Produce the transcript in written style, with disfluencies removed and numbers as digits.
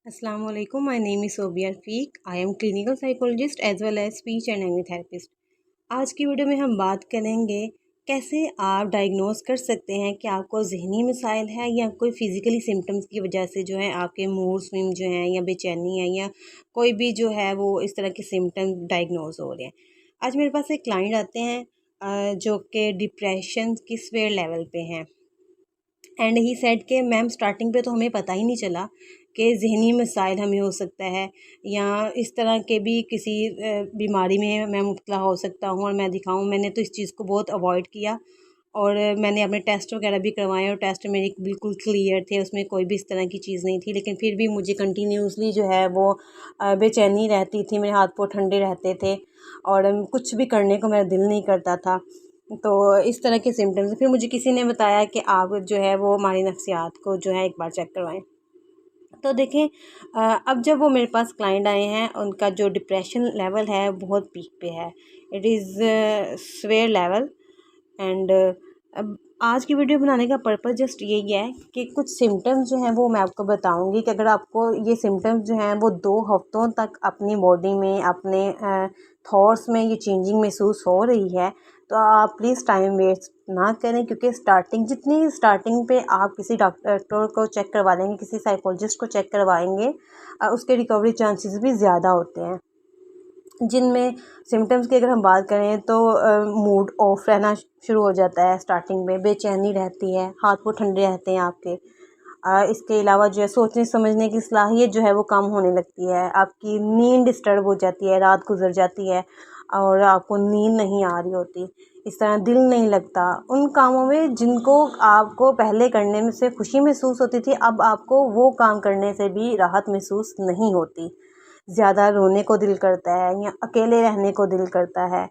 Assalamu alaikum. My name is Sobia Rafiq. I am clinical psychologist as well as speech and language therapist. आज की video में हम बात करेंगे कैसे आप डायग्नोस कर सकते हैं कि आपको ज़हनी मसाइल है या कोई फ़िज़िकली सिम्टम्स की वजह से जो है आपके मूड स्विंग जो हैं या बेचैनी है या कोई भी जो है वो इस तरह के सिम्टम डायग्नोस हो रहे हैं। आज मेरे पास एक क्लाइंट आते हैं जो कि डिप्रेशन की स्वेयर लेवल पे हैं एंड ही सेड कि मैम स्टार्टिंग पे तो हमें पता ही नहीं चला कि ज़हनी मसाइल हमें हो सकता है या इस तरह के भी किसी बीमारी में मैं मुब्तला हो सकता हूँ और मैं दिखाऊँ। मैंने तो इस चीज़ को बहुत अवॉइड किया और मैंने अपने टेस्ट वगैरह भी करवाए और टेस्ट मेरे बिल्कुल क्लियर थे, उसमें कोई भी इस तरह की चीज़ नहीं थी। लेकिन फिर भी मुझे कंटिन्यूसली जो है वो बेचैनी रहती थी, मेरे हाथ पाँव ठंडे रहते थे और कुछ भी करने को मेरा दिल नहीं करता था। तो इस तरह के सिम्टम्स फिर मुझे किसी ने बताया कि आप जो है वो हमारी नफ्सियात को जो है एक बार चेक करवाएं। तो देखें अब जब वो मेरे पास क्लाइंट आए हैं उनका जो डिप्रेशन लेवल है बहुत पीक पे है, it is swear level. And अब आज की वीडियो बनाने का पर्पस जस्ट यही है कि कुछ सिम्टम्स जो हैं वो मैं आपको बताऊंगी कि अगर आपको ये सिम्टम्स जो हैं वो 2 हफ्तों तक अपनी बॉडी में अपने थॉट्स में ये चेंजिंग महसूस हो रही है तो आप प्लीज़ टाइम वेस्ट ना करें, क्योंकि जितनी स्टार्टिंग पे आप किसी डॉक्टर को चेक करवा लेंगे, किसी साइकोलॉजिस्ट को चेक करवाएंगे, उसके रिकवरी चांसेस भी ज़्यादा होते हैं। जिनमें सिम्टम्स की अगर हम बात करें तो मूड ऑफ रहना शुरू हो जाता है, स्टार्टिंग में बेचैनी रहती है, हाथ पाँव ठंडे रहते हैं आपके। इसके अलावा जो है सोचने समझने की सलाहियत जो है वो कम होने लगती है, आपकी नींद डिस्टर्ब हो जाती है, रात गुजर जाती है और आपको नींद नहीं आ रही होती। इस तरह दिल नहीं लगता उन कामों में जिनको आपको पहले करने में से खुशी महसूस होती थी, अब आपको वो काम करने से भी राहत महसूस नहीं होती। ज़्यादा रोने को दिल करता है या अकेले रहने को दिल करता है,